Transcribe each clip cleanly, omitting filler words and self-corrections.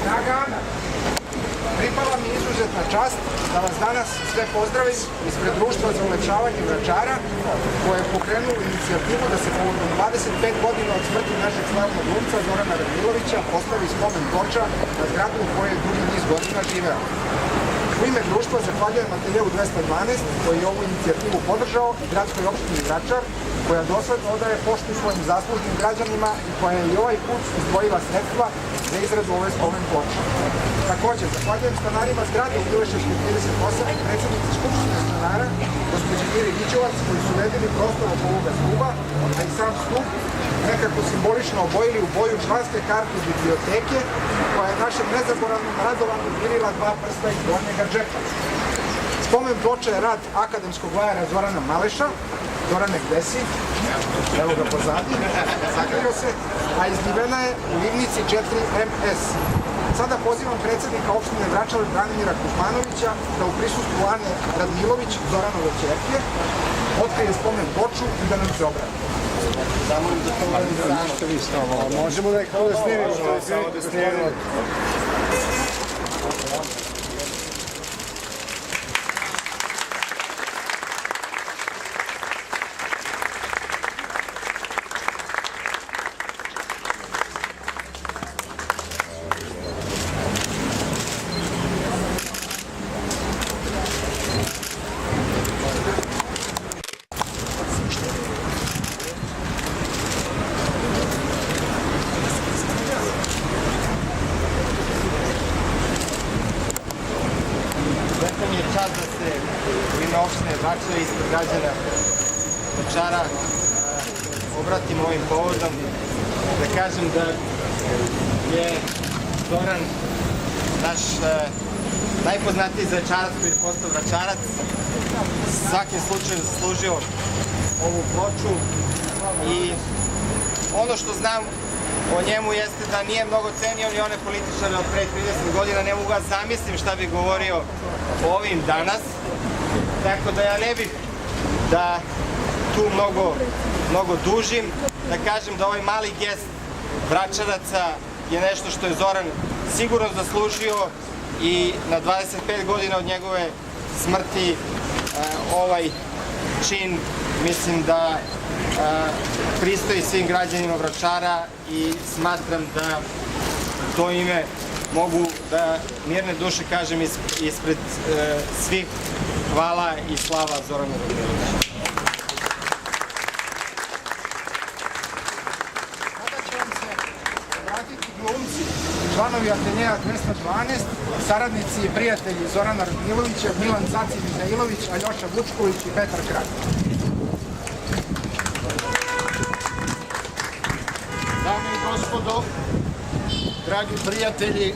Snaga Ana, pripala mi izuzetna čast da vas danas sve pozdravim ispred Društva za ulepšavanje Vračara, koje je pokrenulo inicijativu da se povodom 25 godina od smrti našeg slavnog glumca Zorana Radmilovića postavi spomen ploča na zgradu u kojoj je dugi niz godina živeo. U ime društva zahvaljujem Ateljeu 212 koji je ovu inicijativu podržao i gradskoj opštini Vračar, koja dosledno odaje poštu svojim zaslužnim građanima i koja je i ovaj put izdvojila sredstva za izradu ove spomen ploče. Također, zahvaljujem stanarima zgrade u Mileševskoj 38 i predsjednici Skupštine stanara, gospođi Miri Vićevac, koji su uredili prostor oko ovoga stuba, a i sam stup nekako simbolično obojili u boju članske karte iz biblioteke, koja je našem nezaboravnom Radovanu virila dva prsta iz donjega džepa. Spomen ploča je rad akademskog vajara Zorana Maleša. Zorane, gde si? Evo ga pozadi, sakrio se, a izdivena je u livnici 4MS. Sada pozivam predsjednika opštine Vračar Branimira Kuzmanovića da u prisustvu Ane Radmilović, Zoranove ćerke, otkrije spomen ploču i da nam se obrati. Možemo da ih ovo snimimo. Mi je čast da se u ime opštine Vračar ispred građana Vračara obratim ovim povodom, da kažem da je Zoran naš najpoznatiji Vračarac koji je postao Vračarac, svakim slučajem zaslužio ovu ploču i ono što znam o njemu jeste da nije mnogo cenio ni one političare od pre 30 godina, ne mogu ga zamislim šta bi govorio o ovim danas, tako da ja ne bih da tu mnogo dužim, da kažem da ovaj mali gest Vračaraca je nešto što je Zoran sigurno zaslužio i na 25 godina od njegove smrti ovaj čin mislim da pristoji svim građanima Vračara i smatram da to ime mogu da mirne duše kažem ispred svih hvala i slava Zoranu Radmiloviću. Sada će vam se vratiti glumci, članovi Ateljeja 212, saradnici i prijatelji Zorana Radmilovića, Milan Caci Mihajlović, Aljoša Vučković i Petar Kralj. Dame i gospodo, dragi prijatelji,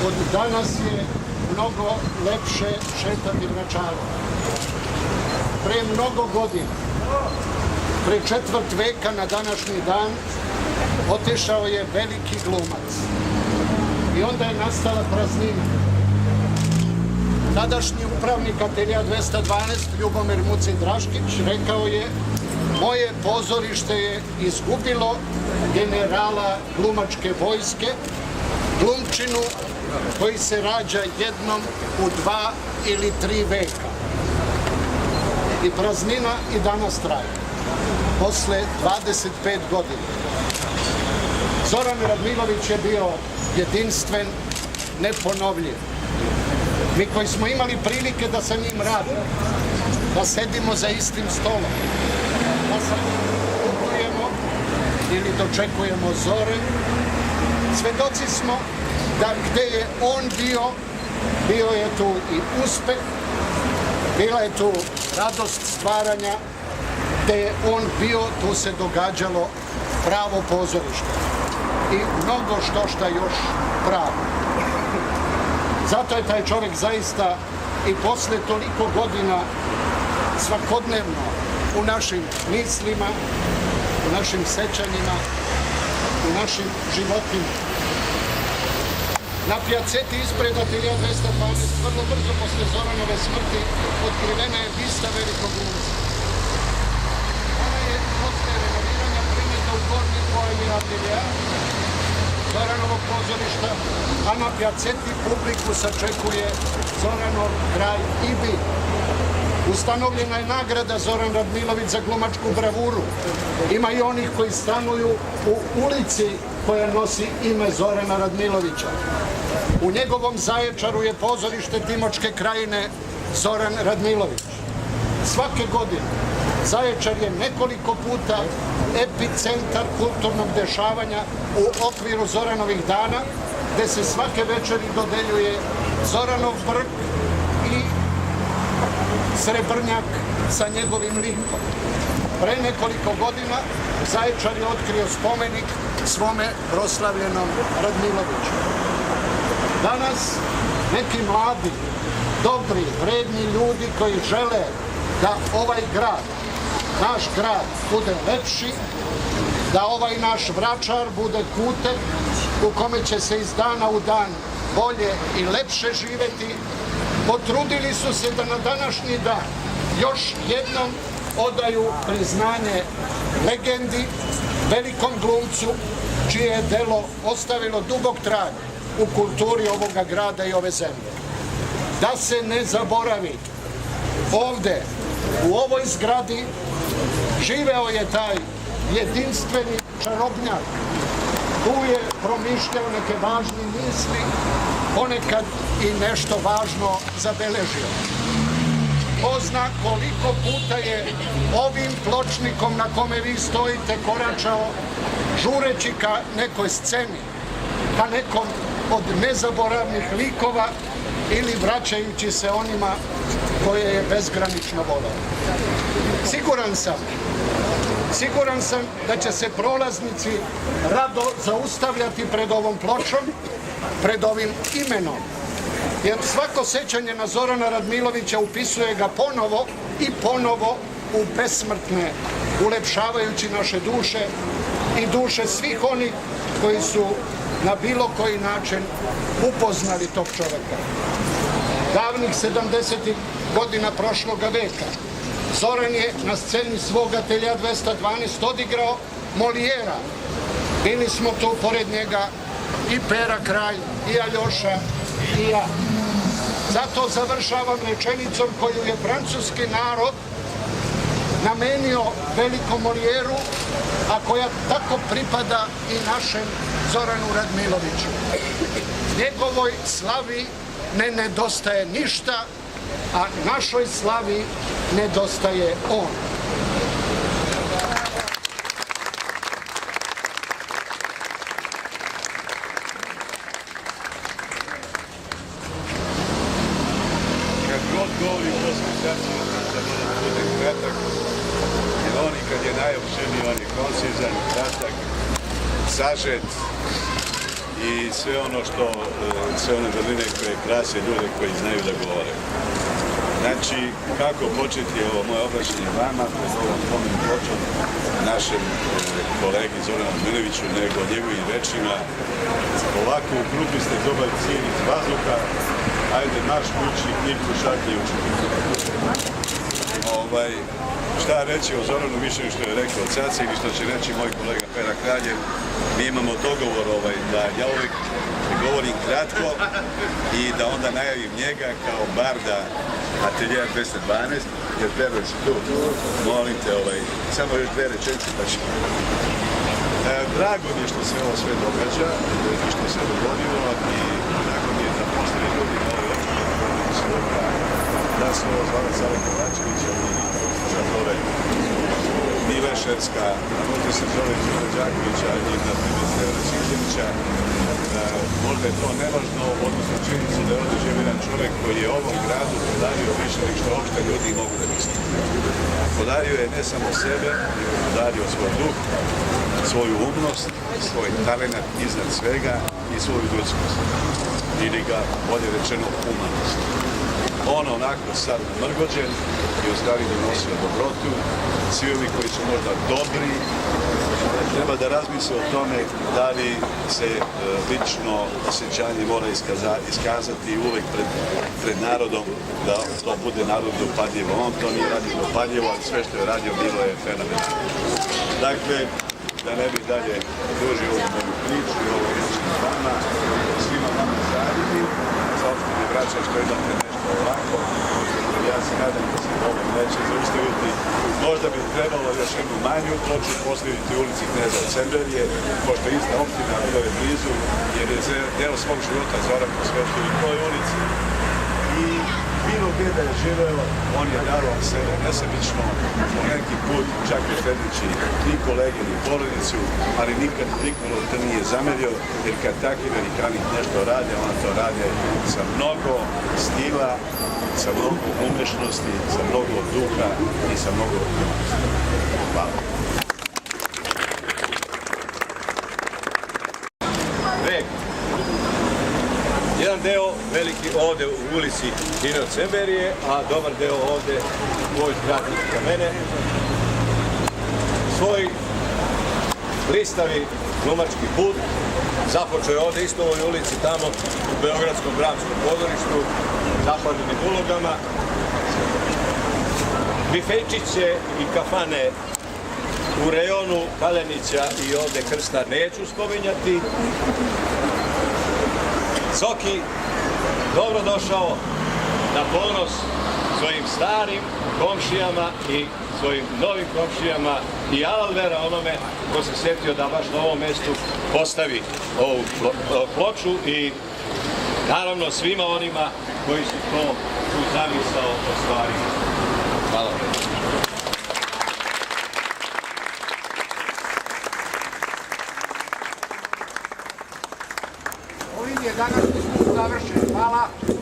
od danas je mnogo lepše šetati Vračarom. Pre mnogo godina, pre 4 veka na današnji dan, otišao je veliki glumac. I onda je nastala praznina. Tadašnji upravnik Ateljeja 212, Ljubomir Muci Draškić, rekao je: moje pozorište je izgubilo generala glumačke vojske, glumčinu koji se rađa jednom u 2 ili 3 veka. I praznina i danas traje, posle 25 godina. Zoran Radmilović je bio jedinstven, neponovljiv. Mi koji smo imali prilike da sa njim radimo, da sedimo za istim stolom, da se kupujemo ili dočekujemo zore, svedoci smo da gde je on bio je tu i uspeh, bila je tu radost stvaranja, gde je on bio, tu se događalo pravo pozorište i mnogo što još pravo. Zato je taj čovjek zaista i posle toliko godina svakodnevno u našim mislima, u našim sećanjima, u našim životima. Na pijaceti ispred Ateljeja 212, vrlo brzo posle Zoranove smrti, otkrivena je bista velikog glumca. Ona je posle renoviranja prineta u gornji pojmi Ateljeja Zoranovog pozorišta, a na pjaceti publiku sačekuje Zoranov kraj i bit. Ustanovljena je nagrada Zoran Radmilović za glumačku bravuru. Ima i onih koji stanuju u ulici koja nosi ime Zorana Radmilovića. U njegovom Zaječaru je pozorište Timočke krajine Zoran Radmilović. Svake godine Zaječar je nekoliko puta epicentar kulturnog dešavanja u okviru Zoranovih dana, gde se svake večeri dodeljuje Zoranov brk i srebrnjak sa njegovim likom. Pre nekoliko godina Zaječar je otkrio spomenik svome proslavljenom Radmiloviću. Danas neki mladi, dobri, vredni ljudi koji žele da ovaj grad, naš grad, bude lepši, da ovaj naš Vračar bude kutek u kome će se iz dana u dan bolje i lepše živeti, potrudili su se da na današnji dan još jednom odaju priznanje legendi, velikom glumcu, čije je delo ostavilo dubog trag u kulturi ovoga grada i ove zemlje. Da se ne zaboravi, ovde, u ovoj zgradi, živeo je taj jedinstveni čarobnjak. Tu je promišljao neke važne misli, ponekad i nešto važno zabeležio. Ko zna koliko puta je ovim pločnikom na kome vi stojite koračao, žureći ka nekoj sceni, ka nekom od nezaboravnih likova ili vraćajući se onima koje je bezgranično volao. Siguran sam da će se prolaznici rado zaustavljati pred ovom pločom, pred ovim imenom, jer svako sećanje na Zorana Radmilovića upisuje ga ponovo i ponovo u besmrtne, ulepšavajući naše duše i duše svih onih koji su na bilo koji način upoznali tog čoveka. Davnih 70. godina prošloga veka Zoran je na sceni svog atelja 212 odigrao Molijera. Bili smo tu pored njega i Pera Kralj, i Aljoša, i ja. Zato završavam rečenicom koju je francuski narod namenio velikom Molijeru, a koja tako pripada i našem Zoranu Radmiloviću. Njegovoj slavi ne nedostaje ništa, a našoj slavi nedostaje on. Kad god govori o asocijacijama, da bude kratak, jer oni kad je najopširniji, on je koncizan, kratak, sažet i sve one vrline koje krase ljude koji znaju da govore. Znači, kako početi ovo moje obraćanje vama, pred ovom spomenom pločom našem kolegi Zoranu Radmiloviću, nego njegovim rečima. Ovako u grupi ste dobar cilj iz vazduha, ajde marš kući, knjigu šaklje učiti. Šta reći o Zoranu više što je rekao Caci ili što će reći moj kolega Pera Kraljev, mi imamo dogovor da ja uvijek govorim kratko i da onda najavim njega kao barda ateljea 212, jer Pero si tu, molim te, samo još dve rečenice pa ćemo. Drago mi je što se ovo sve događa, što se dogodilo i drago mi je da postoje ljudi na ovoj opštini Sloka, da se ovo zvala Sala Kovačevića i se zove Mileševska, možda se zove Đure Đakovića i na primjer Stevana Sikljenića. Možda je to nevažno, odnosno činjenicu da je ovdje živi jedan čovjek koji je ovom gradu podario više nego što uopšte ljudi mogu da misle. Podario je ne samo sebe, nego podario svoj duh, svoju umnost, svoj talenat iznad svega i svoju ljudskost. Ili ga, bolje rečeno, humanost. On onako sad mrgođen i u stvari donosio dobrotu. Svi ovi koji su možda dobri, treba da razmisle o tome da li se lično osjećanje mora iskazati uvek pred narodom, da to bude narod dopadljivo. On to nije radio dopadljivo, ali sve što je radio bilo je fenomenalno. Dakle, da ne bi dalje dužio ovu moju priču i ovo izlično s vama, značaj što imate nešto ovako. Ja se nadam da se ovo neće zaustaviti. Možda bi trebalo još jednu manju ploču postaviti u ulici Kneza Semberije, pošto ista opština bila je blizu, jer je deo svog života Zoran posvetio i toj ulici. I bilo gdje da je živeo, on je darovao sebe nesebično, po neki put čak i štedeći ni kolege, ni porodicu, ali nikad nikolo to nije zamerio, jer kad takvi velikani nešto rade, on to rade sa mnogo stila, sa mnogo umešnosti, sa mnogo duha i sa mnogo odgovornosti. Hvala. Jedan deo veliki ovde u ulici Dino Cemberije, a dobar deo ovde u ovoj zgradi za mene. Svoj blistavi glumački put započeo je ovde isto u ovoj ulici, tamo u Beogradskom dramskom pozorištu, zapadnim ulogama. Bifejčiće i kafane u rejonu Kalenića i ovde Krsta neću spominjati. Zoki, dobrodošao na ponos svojim starim komšijama i svojim novim komšijama i alalvera onome ko se sjetio da baš na ovom mjestu postavi ovu ploču i naravno svima onima koji su to tu zamisao ostvarili. Hvala vam. Ovim je današnji skup završen. Hvala.